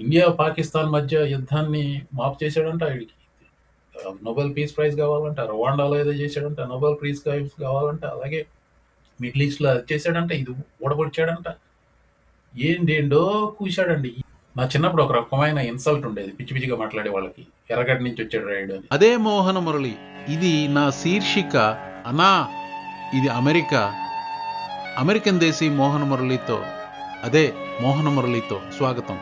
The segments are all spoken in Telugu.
ఇండియా పాకిస్తాన్ మధ్య యుద్ధాన్ని మాపు చేశాడంట వీడికి. నోబెల్ పీస్ ప్రైజ్ కావాలంట. రవాండాలో ఏదో చేశాడంట, నోబెల్ పీస్ ప్రైజ్ కావాలంట. అలాగే మిడిల్ ఈస్ట్లో అది చేశాడంట, ఇది ఊడబొడిచాడంట, ఏంటేంటో కూశాడండి. నా చిన్నప్పుడు ఒక రకమైన ఇన్సల్ట్ ఉండేది, పిచ్చి పిచ్చిగా మాట్లాడే వాళ్ళకి, ఎర్రగడ్డ నుంచి వచ్చాడు రాయుడు అని. అదే మోహన మురళి. ఇది నా శీర్షిక. అనా ఇది అమెరికా. అమెరికన్ దేశీ మోహన మురళితో, అదే మోహన మురళితో స్వాగతం.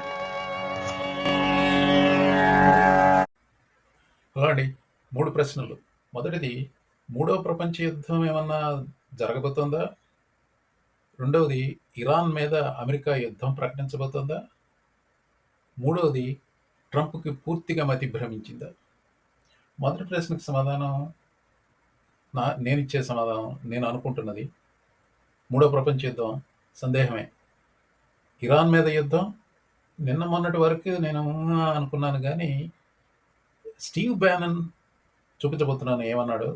హలో అండి. 3 ప్రశ్నలు. మొదటిది, మూడవ ప్రపంచ యుద్ధం ఏమన్నా జరగబోతోందా? రెండవది, ఇరాన్ మీద అమెరికా యుద్ధం ప్రకటించబోతోందా? మూడవది, ట్రంప్కి పూర్తిగా మతి భ్రమించిందా? మొదటి ప్రశ్నకు సమాధానం, నేను ఇచ్చే సమాధానం, నేను అనుకుంటున్నది మూడో ప్రపంచ యుద్ధం సందేహమే. ఇరాన్ మీద యుద్ధం నిన్న మొన్నటి వరకు నేను అనుకున్నాను, కానీ స్టీవ్ బ్యానన్ చూపించబోతున్నాను ఏమన్నాడు.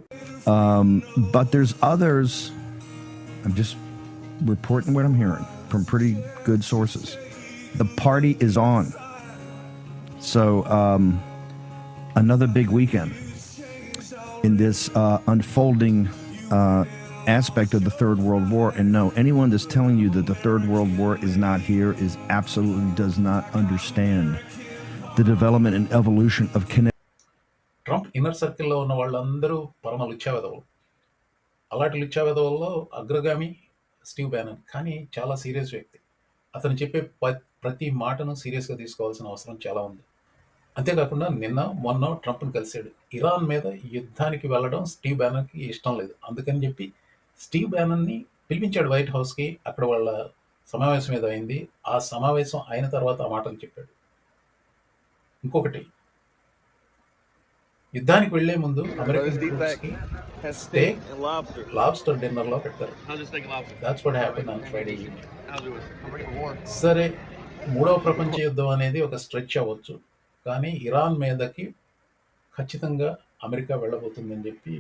But there's others. I'm just reporting what I'm hearing from pretty good sources. The party is on. So another big weekend in this unfolding aspect of the Third World War. And no, anyone that's telling you that the Third World War is not here is absolutely does not understand the development and evolution of Trump inner సర్కిల్లో ఉన్న వాళ్ళందరూ పరమ లుచ్చావెదవులు. అలాంటి లుచ్చావెదవుల్లో అగ్రగామి స్టీవ్ బ్యానన్. కానీ చాలా సీరియస్ వ్యక్తి. అతను చెప్పే ప్రతి మాటను సీరియస్గా తీసుకోవాల్సిన అవసరం చాలా ఉంది. అంతేకాకుండా మొన్న ట్రంప్ని కలిశాడు. ఇరాన్ మీద యుద్ధానికి వెళ్ళడం స్టీవ్ బ్యానన్కి ఇష్టం లేదు. అందుకని చెప్పి స్టీవ్ బ్యానన్ని పిలిపించాడు వైట్ హౌస్కి. అక్కడ వాళ్ళ సమావేశం ఏదో అయింది. ఆ సమావేశం అయిన తర్వాత ఆ మాటలు చెప్పాడు. ఇంకొకటి, యుద్ధానికి వెళ్లే ముందు అమెరికన్ ట్రూప్స్కి స్టేక్ లాబ్స్టర్ డిన్నర్లో పెట్టారు. That's what happen on Friday evening. సరే, మూడవ ప్రపంచ యుద్ధం అనేది ఒక స్ట్రెచ్ అవ్వచ్చు, కానీ ఇరాన్ మీదకి ఖచ్చితంగా అమెరికా వెళ్ళబోతుందని చెప్పి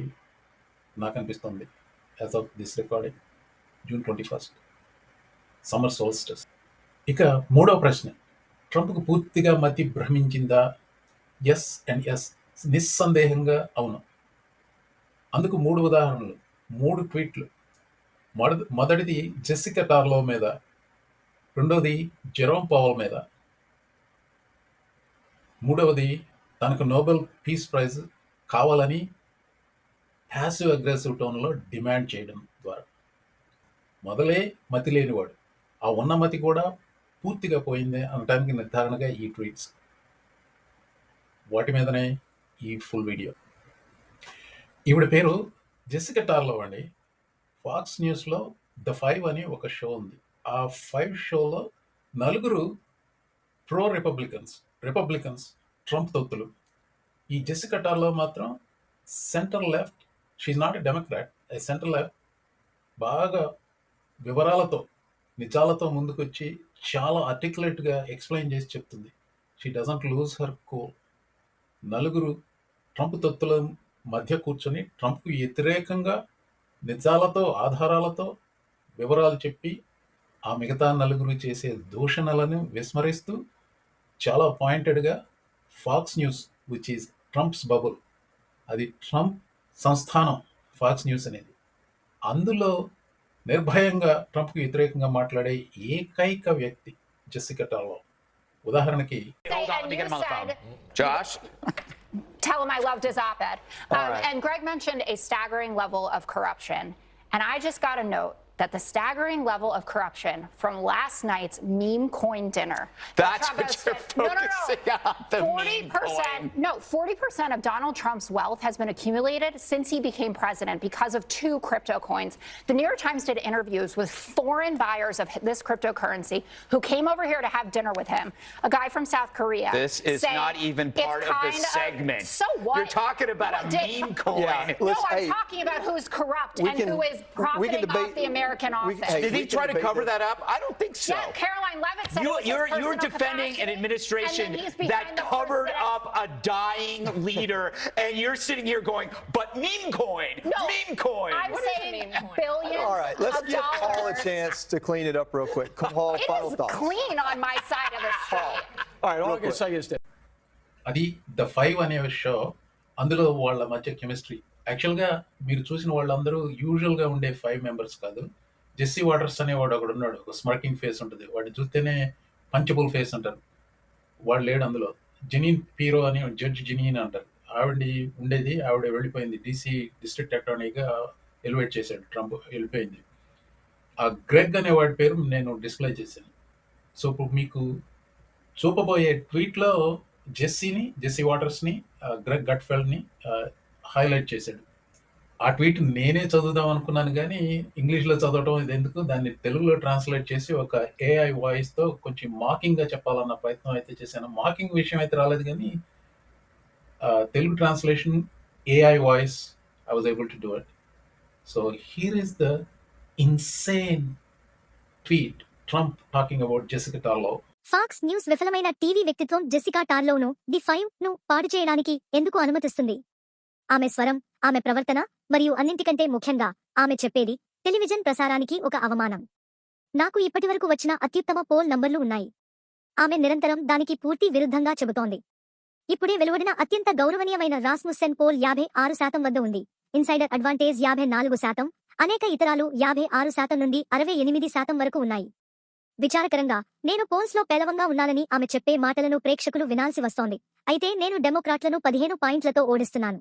నాకు అనిపిస్తుంది. As of this recording, June 21, summer solstice. ఇక మూడవ ప్రశ్న, ట్రంప్కు పూర్తిగా మతి భ్రమించిందా? ఎస్ అండ్ ఎస్, నిస్సందేహంగా అవును. అందుకు 3 ఉదాహరణలు, 3 ట్వీట్లు. మొదటిది జెసికా టార్లో మీద, రెండవది జెరోమ్ పవల్ మీద, మూడవది తనకు నోబెల్ పీస్ ప్రైజ్ కావాలని ప్యాసివ్ అగ్రెసివ్ టోన్లో డిమాండ్ చేయడం ద్వారా. మొదలే మతి లేనివాడు, ఆ ఉన్న మతి కూడా పూర్తిగా పోయింది అనటానికి నిర్ధారణగా ఈ ట్వీట్స్. వాటి మీదనే ఈ ఫుల్ వీడియో. ఈవిడ పేరు జెసికా టార్లో అండి. ఫాక్స్ న్యూస్లో ద 5 అని ఒక షో ఉంది. ఆ 5 షోలో 4 ప్రో రిపబ్లికన్స్ ట్రంప్ తొత్తులు. ఈ జెసికా టార్లో మాత్రం centre left. She's not a Democrat, centre left. బాగా వివరాలతో, నిజాలతో ముందుకొచ్చి చాలా ఆర్టికులేట్గా ఎక్స్ప్లెయిన్ చేసి చెప్తుంది. She doesn't lose her cool. 4 Trump తొత్తుల మధ్య కూర్చొని ట్రంప్కు వ్యతిరేకంగా నిజాలతో, ఆధారాలతో వివరాలు చెప్పి ఆ మిగతా 4 చేసే దూషణలను విస్మరిస్తూ చాలా పాయింటెడ్గా Fox News, which is Trump's bubble, అది ట్రంప్ సంస్థానం ఫాక్స్ న్యూస్ అనేది, అందులో నిర్భయంగా ట్రంప్కి వ్యతిరేకంగా మాట్లాడే ఏకైక వ్యక్తి జెసికా టార్లో. ఉదాహరణకి, Josh? Tell him I loved his op-ed. Right. And Greg mentioned a staggering level of corruption. And I just got a note that the staggering level of corruption from last night's meme coin dinner. That's what you're focusing on, the meme coin. No, 40% of Donald Trump's wealth has been accumulated since he became president because of 2 crypto coins. The New York Times did interviews with foreign buyers of this cryptocurrency who came over here to have dinner with him. A guy from South Korea. This is not even part of the segment. So what? You're talking about a meme coin. Yeah, no, I'm talking about who's corrupt and who is profiting off the American office. Did he try to cover that up? I don't think so. Yeah, Caroline Levitt said you're defending an administration that covered up a dying leader, and you're sitting here going, but meme coin, no, meme coin. I'm saying billions. All right, let's give Paul a chance to clean it up real quick. Paul, final thoughts. It is clean on my side of the street. All right, all I can say is that అది ద 5 అనే షో. అందులో వాళ్ళ మధ్య కెమిస్ట్రీ. యాక్చువల్‌గా మీరు చూసిన వాళ్ళందరూ యూజువల్‌గా ఉండే 5 మెంబర్స్ కాదు. జెస్సీ వాటర్స్ అనేవాడు ఒకడున్నాడు. ఒక స్మర్కింగ్ ఫేస్ ఉంటది. వాడిని చూస్తేనే పంచబుల్ ఫేస్ అంటారు. వాడు లేడు అందులో. జెనీన్ పీరో అని జడ్జ్ జెనీన్ అంటారు. ఆవిడ ఉండేది. ఆవిడ వెళ్ళిపోయింది. డీసీ డిస్ట్రిక్ట్ అటార్నీగా ఎలివేట్ చేశాడు ట్రంప్. వెళ్ళిపోయింది. ఆ గ్రెగ్ అనే వాడి పేరు నేను డిస్ప్లే చేశాను. సో ఇప్పుడు మీకు చూపబోయే ట్వీట్లో జెస్సీ వాటర్స్ని, గ్రెగ్ గట్ఫెల్డ్ని హైలైట్ చేశాడు. ఆ ట్వీట్ నేనే చదువుదాం అనుకున్నాను కానీ ఇంగ్లీష్లో చదవటం ఇది ఎందుకు, దాన్ని తెలుగులో ట్రాన్స్లేట్ చేసి ఒక ఏఐ వాయిస్తో కొంచెం మాకింగ్గా చెప్పాలన్న ప్రయత్నం అయితే చేశాను. మాకింగ్ విషయం అయితే రాలేదు కానీ Telugu translation AI voice I was able to do it. So here is the insane tweet Trump talking about Jessica Tarlow. Fox News విఫలమైన టీవీ వ్యక్తిత్వం జెసికా టార్లోను ది 5ను పాడు చేయడానికి ఎందుకు అనుమతిస్తుంది? ఆమె స్వరం, ఆమె ప్రవర్తన మరియు అన్నింటికంటే ముఖ్యంగా ఆమె చెప్పేది టెలివిజన్ ప్రసారానికి ఒక అవమానం. నాకు ఇప్పటివరకు వచ్చిన అత్యుత్తమ పోల్ నంబర్లు ఉన్నాయి. ఆమె నిరంతరం దానికి పూర్తి విరుద్ధంగా చెబుతోంది. ఇప్పుడే వెలువడిన అత్యంత గౌరవనీయమైన రాస్ముస్సెన్ పోల్ 56% వద్ద ఉంది. ఇన్సైడర్ అడ్వాంటేజ్ 54%, అనేక ఇతరాలు 56% నుండి 68% వరకు ఉన్నాయి. విచారకరంగా నేను పోల్స్లో పేలవంగా ఉన్నానని ఆమె చెప్పే మాటలను ప్రేక్షకులు వినాల్సి వస్తోంది. అయితే నేను డెమోక్రాట్లను 15 పాయింట్లతో ఓడిస్తున్నాను.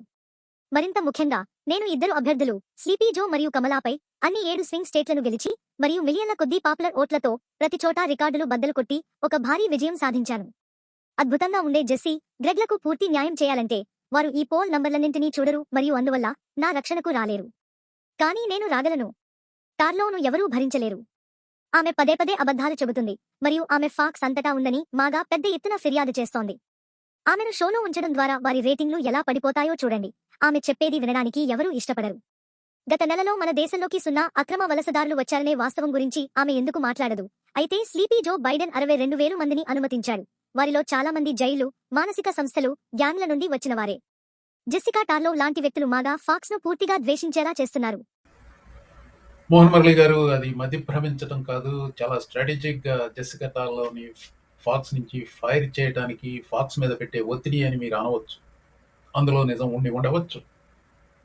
మరింత ముఖ్యంగా నేను ఇద్దరు అభ్యర్థులు స్లీపీ జో మరియు కమలాపై అన్ని 7 స్వింగ్ స్టేట్లను గెలిచి మరియు మిలియన్ల కొద్దీ పాపులర్ ఓట్లతో ప్రతి చోటా రికార్డులు బద్దలు కొట్టి ఒక భారీ విజయం సాధించాను. అద్భుతంగా ఉండే జెస్సీ, గ్రెగ్లకు పూర్తి న్యాయం చేయాలంటే వారు ఈ పోల్ నంబర్లన్నింటినీ చూడరు మరియు అందువల్ల నా రక్షణకు రాలేరు. కానీ నేను రాగలను. టార్లోను ఎవరూ భరించలేరు. ఆమె పదే పదే అబద్ధాలు చెబుతుంది మరియు ఆమె ఫాక్స్ అంతటా ఉందని మాగా పెద్ద ఎత్తున ఫిర్యాదు చేస్తోంది. ఆమెను షోలో ఉంచడం ద్వారా వారి రేటింగ్లు ఎలా పడిపోతాయో చూడండి. ఆమె చెప్పేది వినడానికి ఎవరూ ఇష్టపడరు. గత నెలలో మన దేశంలోకి 0 అక్రమ వలసదారులు వచ్చారనే వాస్తవం గురించి ఆమె ఎందుకు మాట్లాడదు? అయితే స్లీపీ జో బైడెన్ 62,000 మందిని అనుమతించాడు. వారిలో చాలా మంది జైళ్లు, మానసిక సంస్థలు, గ్యాంగ్ల నుండి వచ్చినవారే. జెసికా టార్లో లాంటి వ్యక్తులు మాగా ఫాక్స్ను పూర్తిగా ద్వేషించేలా చేస్తున్నారు. మోహన్ మురళి గారు, అది మధ్య భ్రమించడం కాదు. చాలా స్ట్రాటజిక్గా జెసికా టార్లోని ఫాక్స్ నుంచి ఫైర్ చేయడానికి ఫాక్స్ మీద పెట్టే ఒత్తిడి అని మీరు అనవచ్చు. అందులో నిజం ఉండవచ్చు.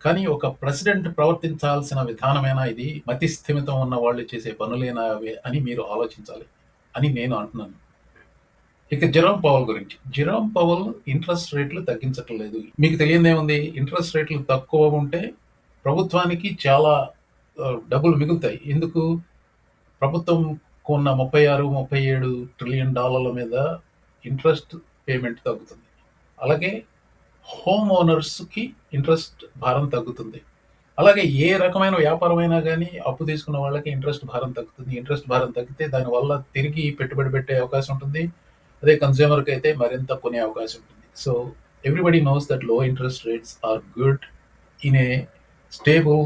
కానీ ఒక ప్రెసిడెంట్ ప్రవర్తించాల్సిన విధానమేనా ఇది? మతి స్థిమితం ఉన్న వాళ్ళు చేసే పనులేనా అని మీరు ఆలోచించాలి అని నేను అంటున్నాను. ఇక జెరోమ్ పవల్ గురించి. జెరోమ్ పవల్ ఇంట్రెస్ట్ రేట్లు తగ్గించటం లేదు. మీకు తెలియదేముంది, ఇంట్రెస్ట్ రేట్లు తక్కువ ఉంటే ప్రభుత్వానికి చాలా డబ్బులు మిగులుతాయి. ఎందుకు? ప్రభుత్వం కొన్న $36-37 ట్రిలియన్ మీద ఇంట్రెస్ట్ పేమెంట్ తగ్గుతుంది. అలాగే హోమ్ ఓనర్స్కి ఇంట్రెస్ట్ భారం తగ్గుతుంది. అలాగే ఏ రకమైన వ్యాపారమైనా కానీ అప్పు తీసుకున్న వాళ్ళకి ఇంట్రెస్ట్ భారం తగ్గుతుంది. ఇంట్రెస్ట్ భారం తగ్గితే దానివల్ల తిరిగి పెట్టుబడి పెట్టే అవకాశం ఉంటుంది. అదే కన్స్యూమర్కి అయితే మరింత కొనే అవకాశం ఉంటుంది. So everybody knows that low interest rates are good in a stable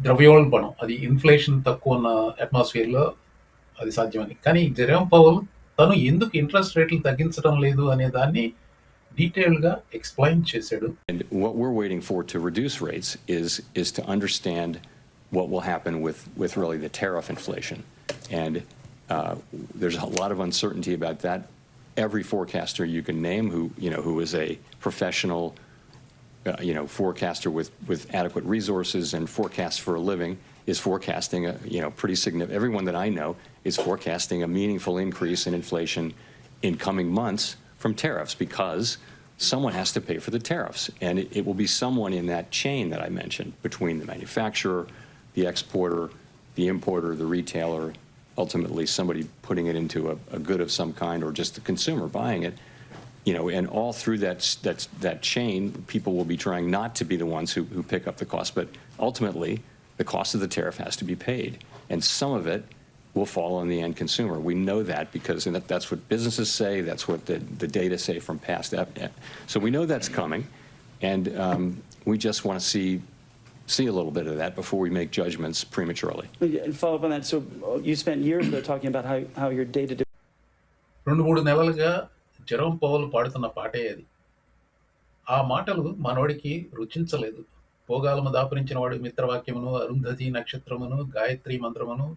ద్రవ్యోల్బణం, అది ఇన్ఫ్లేషన్ తక్కువ ఉన్న అట్మాస్ఫియర్లో అది సాధ్యమని. కానీ జెరోమ్ పవల్ తను ఎందుకు ఇంట్రెస్ట్ రేట్లు తగ్గించడం లేదు అనే దాన్ని డీటెయిల్గా ఎక్స్ప్లెయిన్ చేశాడు. And what we're waiting for to reduce rates is to understand what will happen with really the tariff inflation. And there's a lot of uncertainty about that. Every forecaster you can name who is a professional forecaster with adequate resources and forecasts for a living is forecasting a pretty significant. Everyone that I know is forecasting a meaningful increase in inflation in coming months from tariffs, because someone has to pay for the tariffs, and it will be someone in that chain that I mentioned between the manufacturer, the exporter, the importer, the retailer, ultimately somebody putting it into a good of some kind, or just the consumer buying it. And all through that chain, people will be trying not to be the ones who pick up the cost, but ultimately the cost of the tariff has to be paid, and some of it will fall on the end consumer. We know that because that's what businesses say, that's what the data say from past. So we know that's coming, and we just want to see a little bit of that before we make judgments prematurely. Follow up on that. So you spent years though talking about how your day-to-day. 2-3 నెలలుగా జెరోమ్ పవల్ పాడుతున్న పాటే అది. ఆ మాటలు మనోడికి రుచించలేదు. పోగాలము దాపురించిన వాడు మిత్రవాక్యమును, అరుంధతి నక్షత్రమును, గాయత్రి మంత్రమును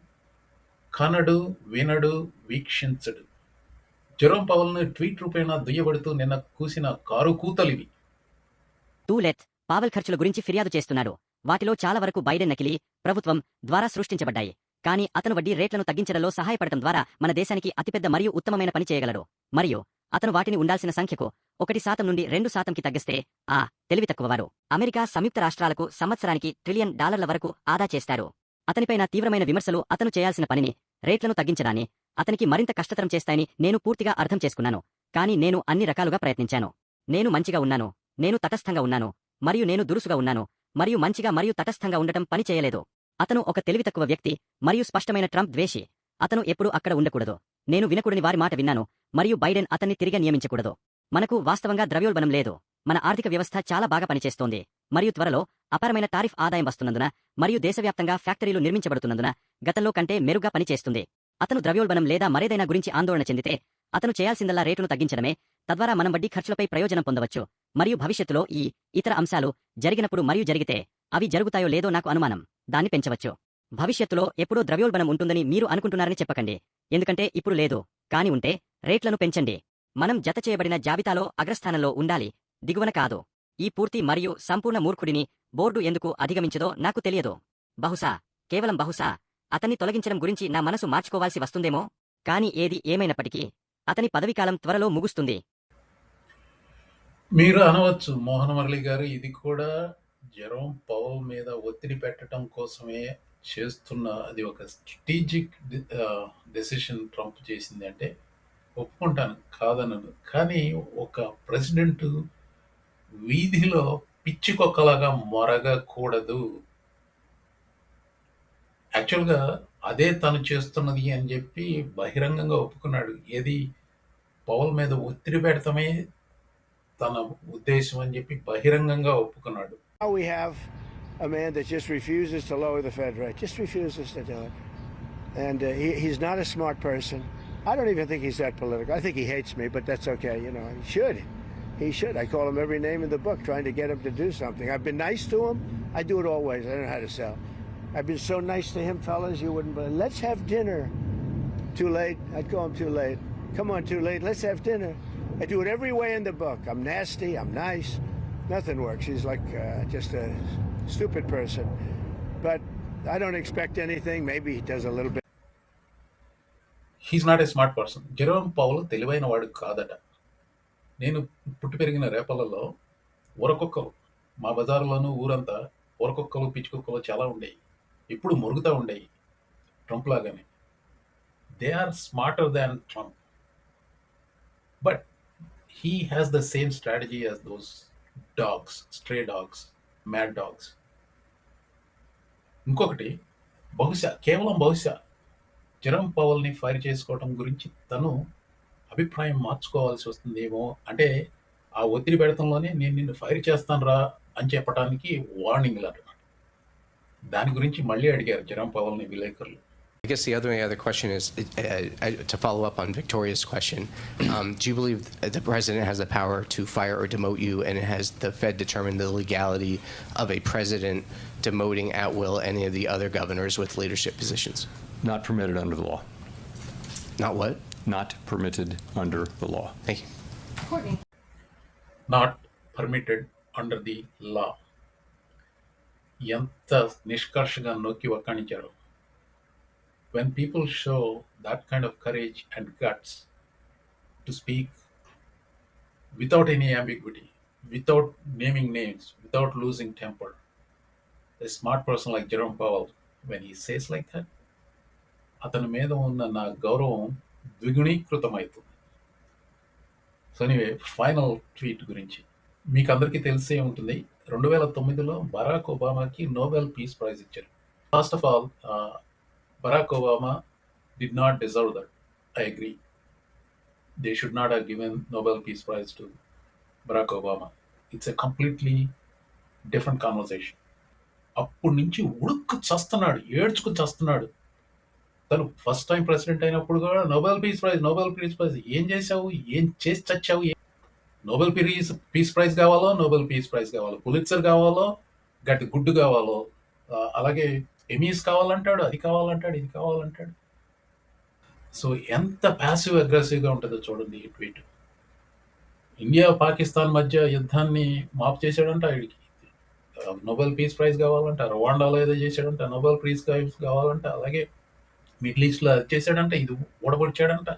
కనడు, వినడు, వీక్షించడు. జెరోమ్ పవల్‌ని ట్వీట్ రూపేణా దుయ్యబడుతూ నిన్న కూసిన కారు కూతలివి. టూలెట్ పావెల్ ఖర్చుల గురించి ఫిర్యాదు చేస్తున్నాడు. వాటిలో చాలా వరకు బైడెన్ నకిలీ ప్రభుత్వం ద్వారా సృష్టించబడ్డాయి. కానీ అతను వడ్డీ రేట్లను తగ్గించడంలో సహాయపడటం ద్వారా మన దేశానికి అతిపెద్ద మరియు ఉత్తమమైన పని చేయగలడు. మరియు అతను వాటిని ఉండాల్సిన సంఖ్యకు 1% నుండి 2%కి తగ్గిస్తే ఆ తెలివి తక్కువవారు అమెరికా సంయుక్త రాష్ట్రాలకు సంవత్సరానికి $1 ట్రిలియన్ వరకు ఆదా చేస్తారు. అతనిపైన తీవ్రమైన విమర్శలు అతను చేయాల్సిన పనిని రేట్లను తగ్గించడాన్ని అతనికి మరింత కష్టతరం చేస్తాయని నేను పూర్తిగా అర్థం చేసుకున్నాను. కానీ నేను అన్ని రకాలుగా ప్రయత్నించాను. నేను మంచిగా ఉన్నాను, నేను తటస్థంగా ఉన్నాను, మరియు నేను దురుసుగా ఉన్నాను, మరియు మంచిగా మరియు తటస్థంగా ఉండటం పని చేయలేదు. అతను ఒక తెలివి తక్కువ వ్యక్తి మరియు స్పష్టమైన ట్రంప్ ద్వేషి. అతను ఎప్పుడూ అక్కడ ఉండకూడదు. నేను వినకూడని వారి మాట విన్నాను, మరియు బైడెన్ అతన్ని తిరిగి నియమించకూడదు. మనకు వాస్తవంగా ద్రవ్యోల్బణం లేదు. మన ఆర్థిక వ్యవస్థ చాలా బాగా పనిచేస్తోంది, మరియు త్వరలో అపారమైన టారిఫ్ ఆదాయం వస్తున్నందున మరియు దేశవ్యాప్తంగా ఫ్యాక్టరీలు నిర్మించబడుతున్నందున గతంలో కంటే మెరుగ్గా పనిచేస్తుంది. అతను ద్రవ్యోల్బణం లేదా మరేదైనా గురించి ఆందోళన చెందితే అతను చేయాల్సిందల్లా రేటును తగ్గించడమే. తద్వారా మనం వడ్డీ ఖర్చులపై ప్రయోజనం పొందవచ్చు. మరియు భవిష్యత్తులో ఈ ఇతర అంశాలు జరిగినప్పుడు మరియు జరిగితే అవి జరుగుతాయో లేదో నాకు అనుమానం, దాన్ని పెంచవచ్చు. భవిష్యత్తులో ఎప్పుడో ద్రవ్యోల్బణం ఉంటుందని మీరు అనుకుంటున్నారని చెప్పకండి, ఎందుకంటే ఇప్పుడు లేదు. కాని ఉంటే రేట్లను పెంచండి. మనం జతచేయబడిన జాబితాలో అగ్రస్థానంలో ఉండాలి, దిగువన కాదు. ఈ పూర్తి మరియు సంపూర్ణ మూర్ఖుడిని బోర్డు ఎందుకు అధిగమించదో నాకు తెలియదు. బహుశా, కేవలం బహుశా, అతన్ని తొలగించడం గురించి నా మనసు మార్చుకోవాల్సి వస్తుందేమో. కాని ఏది ఏమైనప్పటికీ అతని పదవీకాలం త్వరలో ముగుస్తుంది. మీరు అనవచ్చు, మోహన్ మురళి గారు, ఇది కూడా జెరోమ్ పవల్ మీద ఒత్తిడి పెట్టడం కోసమే చేస్తున్న అది ఒక స్ట్రాటజిక్ డెసిషన్ ట్రంప్ చేసింది అంటే ఒప్పుకుంటాను, కాదనను. కానీ ఒక ప్రెసిడెంట్ వీధిలో పిచ్చికొక్కలాగా మొరగకూడదు. యాక్చువల్గా అదే తను చేస్తున్నది అని చెప్పి బహిరంగంగా ఒప్పుకున్నాడు. ఏది పవల్ మీద ఒత్తిడి పెడతామే తన ఉద్దేశం అని చెప్పి బహిరంగంగా ఒప్పుకున్నాడు. Now we have a man that just refuses to lower the Fed rate, just refuses to do it. And he's not a smart person. I don't even think he's that political. I think he hates me, but that's okay. You know, he should. He should. I call him every name in the book, trying to get him to do something. I've been nice to him. I do it always. I don't know how to sell. I've been so nice to him, fellas, you wouldn't believe. Let's have dinner. Too late. I'd call him too late. Come on, too late. Let's have dinner. I do it every way in the book. I'm nasty. I'm nice. Nothing works. He's like just a stupid person. But I don't expect anything. Maybe he does a little bit. He's not a smart person. Jerome పవల్ తెలివైన వాడు కాదట. నేను పుట్టి పెరిగిన రేపలలో ఊరకుక్కలు, మా బజారులోనూ ఊరంతా ఊరకుక్కలు, పిచ్చుకుక్కలు చాలా ఉండేవి. ఇప్పుడు మురుగుతూ ఉండేవి ట్రంప్ లాగానే. They are smarter than Trump, but he has the same strategy as those dogs, stray dogs, mad dogs. ఇంకొకటి, బహుశా, కేవలం బహుశా, జెరోమ్ పవల్ని ఫైర్ చేసుకోవడం గురించి తను అభిప్రాయం మార్చుకోవాల్సి వస్తుందేమో. అంటే ఆ ఒత్తిడి పెడతంలోనే నేను నిన్ను ఫైర్ చేస్తాను రా అని చెప్పడానికి వార్నింగ్లు అన్నమాట. దాని గురించి మళ్ళీ అడిగారు జెరోమ్ పవల్ని విలేకరులు. I guess the other question is, to follow up on Victoria's question, do you believe the president has the power to fire or demote you, and has the Fed determined the legality of a president demoting at will any of the other governors with leadership positions? Not permitted under the law. Not what? Not permitted under the law. Thank you. Courtney. Not permitted under the law. ఎంత నిష్కర్షగా నొక్కి వక్కాణించారు. When people show that kind of courage and guts to speak without any ambiguity, without naming names, without losing temper, a smart person like Jerome Powell, when he says like that, అతని మీద ఉన్న నా గౌరవం ద్విగుణీకృతమవుతుంది. సో ఎనీవే, ఫైనల్ ట్వీట్ గురించి మీకు అందరికీ తెలిసే ఉంటుంది. 2009లో బరాక్ ఒబామాకి నోబెల్ పీస్ ప్రైజ్ ఇచ్చారు. First of all, Barack Obama did not deserve that. I agree. They should not have given Nobel Peace Prize to Barack Obama. It's a completely different conversation. అప్పటి నుంచి ఉడుక్కు చస్తున్నాడు, ఏడ్చుకు చస్తున్నాడు. తను ఫస్ట్ టైం ప్రెసిడెంట్ అయినప్పుడు కూడా నోబెల్ పీస్ ప్రైజ్ ఏం చేసావు, ఏం చేసి చచ్చావు, నోబెల్ పీస్ ప్రైజ్ కావాలో, నోబెల్ పీస్ ప్రైజ్ కావాలో, పులిట్జర్ కావాలో, గట్టి గుడ్డు కావాలో, అలాగే ఎమీస్ కావాలంటాడు, అది కావాలంటాడు, ఇది కావాలంటాడు. సో ఎంత ప్యాసివ్ అగ్రెసివ్గా ఉంటుందో చూడండి ఈ ట్వీట్. ఇండియా పాకిస్తాన్ మధ్య యుద్ధాన్ని మాపు చేశాడంట వీడికి. నోబెల్ పీస్ ప్రైజ్ కావాలంట. రవాండాలో ఏదో చేశాడంట, నోబెల్ పీస్ ప్రైజ్ కావాలంట. అలాగే మిడిల్ ఈస్ట్లో అది చేశాడంట, ఇది ఊడబొడిచాడంట,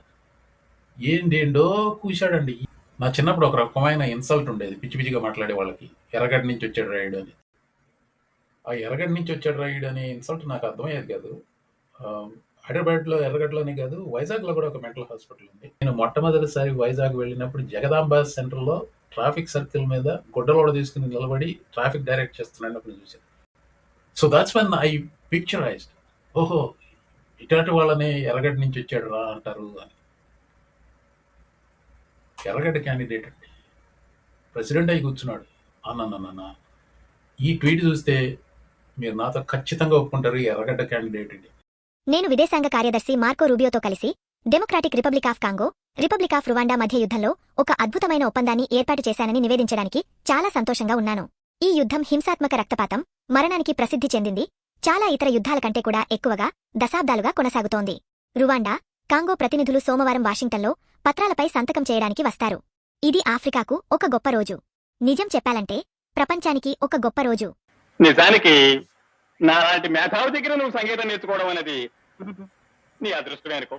ఏంటేంటో కూశాడండి. నా చిన్నప్పుడు ఒక రకమైన ఇన్సల్ట్ ఉండేది పిచ్చి పిచ్చిగా మాట్లాడే వాళ్ళకి, ఎర్రగడ్డ నుంచి వచ్చాడు రాయుడు అని. ఆ ఎర్రగడ్డ నుంచి వచ్చాడు రాయుడు అనే ఇన్సల్ట్ నాకు అర్థమయ్యేది కాదు. హైదరాబాద్లో ఎర్రగడ్డలోనే కాదు, వైజాగ్లో కూడా ఒక మెంటల్ హాస్పిటల్ ఉంది. నేను మొట్టమొదటిసారి వైజాగ్ వెళ్ళినప్పుడు జగదాంబ సెంటర్లో ట్రాఫిక్ సర్కిల్ మీద గుడ్డలోడ తీసుకుని నిలబడి ట్రాఫిక్ డైరెక్ట్ చేస్తున్నాడు చూశాను. So that's one I picturised, ఓహో ఇట్లాంటి వాళ్ళని ఎర్రగడ్డ నుంచి వచ్చాడు రా అంటారు అని. ఎర్రగడ్డ క్యాండిడేట్ అండి, ప్రెసిడెంట్ అయి కూర్చున్నాడు. అన్న ఈ ట్వీట్ చూస్తే మీరు నాతో ఖచ్చితంగా ఒప్పుకుంటారు, ఎర్రగడ్డ క్యాండిడేట్ అండి. నేను విదేశాంగ కార్యదర్శి మార్కో రూబియోతో కలిసి democratic republic of Congo, republic of Rwanda మధ్య యుద్ధంలో ఒక అద్భుతమైన ఒప్పందాన్ని ఏర్పాటు చేశానని నివేదించడానికి చాలా సంతోషంగా ఉన్నాను. ఈ యుద్ధం హింసాత్మక రక్తపాతం, మరణానికి ప్రసిద్ధి చెందింది. చాలా ఇతర యుద్ధాల కంటే కూడా ఎక్కువగా దశాబ్దాలుగా కొనసాగుతోంది. రువాండా, కాంగో ప్రతినిధులు సోమవారం వాషింగ్టన్లో పత్రాలపై సంతకం చేయడానికి వస్తారు. ఇది ఆఫ్రికాకు ఒక గొప్ప రోజు. నిజం చెప్పాలంటే ప్రపంచానికి ఒక గొప్ప రోజు. నిజానికి నాలాంటి మేధావి దగ్గర నువ్వు సంగీతం నేర్చుకోవడం అనేది నీ అదృష్టమే అనుకో.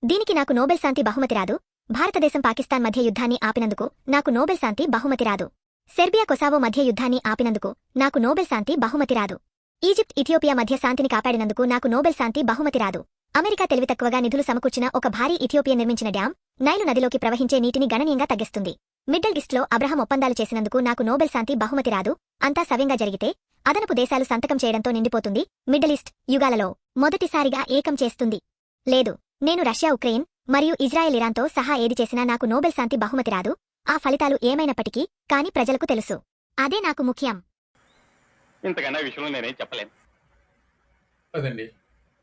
దీనికి నాకు నోబెల్ శాంతి బహుమతి రాదు. భారతదేశం పాకిస్తాన్ మధ్య యుద్ధాన్ని ఆపినందుకు నాకు నోబెల్ శాంతి బహుమతి రాదు. సెర్బియా కొసావో మధ్య యుద్ధాన్ని ఆపినందుకు నాకు నోబెల్ శాంతి బహుమతి రాదు. ఈజిప్ట్ ఇథియోపియా మధ్య శాంతిని కాపాడినందుకు నాకు నోబెల్ శాంతి బహుమతి రాదు. అమెరికా తెలివితక్కువగా నిధులు సమకూర్చిన ఒక భారీ ఇథియోపియా నిర్మించిన డ్యాం నైలు నదిలోకి ప్రవహించే నీటిని గణనీయంగా తగ్గిస్తుంది. మిడిల్ ఈస్ట్లో అబ్రహం ఒప్పందాలు చేసినందుకు నాకు నోబెల్ శాంతి బహుమతి రాదు. అంతా సవ్యంగా జరిగితే అదనపు దేశాలు సంతకం చేయడంతో నిండిపోతుంది. మిడిల్ ఈస్ట్ యుగాలలో మొదటిసారిగా ఏకం చేస్తుంది. లేదు, నేను రష్యా, ఉక్రెయిన్ మరియు ఇజ్రాయెల్, ఇరాన్తో సహా ఏది చేసినా నాకు నోబెల్ శాంతి బహుమతి రాదు. ఆ ఫలితాలు ఏమైనప్పటికీ కాని ప్రజలకు తెలుసు. అదే నాకు ముఖ్యం. ఇంతకన్నా ఈ విషయంలో నేనేం చెప్పలేను. అదండి,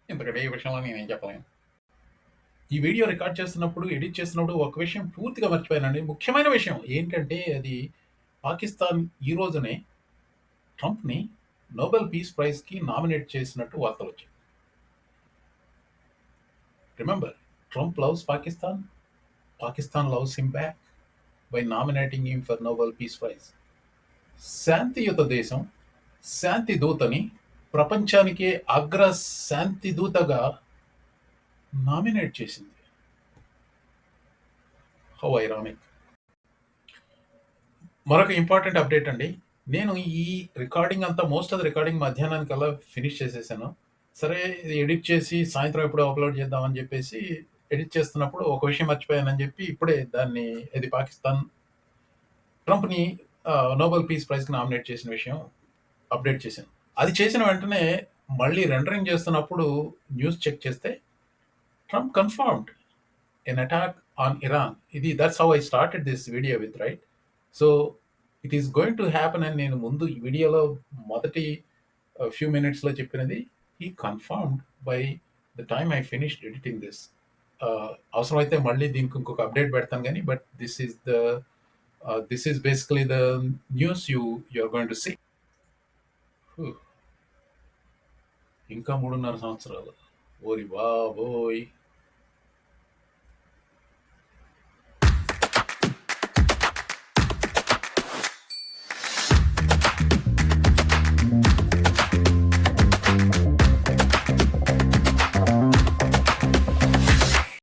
ఇంతకంటే ఈ విషయంలో నేనేం చెప్పలేను. ఈ వీడియో రికార్డ్ చేస్తున్నప్పుడు, ఎడిట్ చేస్తున్నప్పుడు ఒక విషయం పూర్తిగా మర్చిపోయానండి. ముఖ్యమైన విషయం ఏంటంటే, అది పాకిస్తాన్ ఈ రోజునే ట్రంప్ని నోబెల్ పీస్ ప్రైజ్కి నామినేట్ చేసినట్టు వార్తలు వచ్చాయి. Remember, Trump loves Pakistan, Pakistan loves him back by nominating him for Nobel peace prize. శాంతియుత దేశం శాంతి దూతని ప్రపంచానికే అగ్ర శాంతి దూతగా నామినేట్ చేసింది. How ironic. మరొక ఇంపార్టెంట్ అప్డేట్ అండి, నేను ఈ రికార్డింగ్ అంతా, మోస్ట్ ఆఫ్ ద రికార్డింగ్ మధ్యాహ్నానికల్లా ఫినిష్ చేసేసాను. సరే, ఇది ఎడిట్ చేసి సాయంత్రం ఎప్పుడో అప్లోడ్ చేద్దామని చెప్పేసి ఎడిట్ చేస్తున్నప్పుడు ఒక విషయం మర్చిపోయానని చెప్పి ఇప్పుడే దాన్ని, ఇది పాకిస్తాన్ ట్రంప్ని నోబెల్ పీస్ ప్రైజ్కి నామినేట్ చేసిన విషయం అప్డేట్ చేశాను. అది చేసిన వెంటనే మళ్ళీ రెండరింగ్ చేస్తున్నప్పుడు న్యూస్ చెక్ చేస్తే Trump confirmed an attack on Iran. That's how I started this video with, right? So it is going to happen అని నేను ముందు ఈ వీడియోలో మొదటి few minutesలో చెప్పినది he confirmed by the time I finished editing this. అవసరమైతే మళ్ళీ దీనికి ఇంకొక అప్డేట్ పెడతాను కానీ, but this is basically the news you are going to see. ఇంకా 3.5 సంవత్సరాలు, ఓరి బాబోయ్.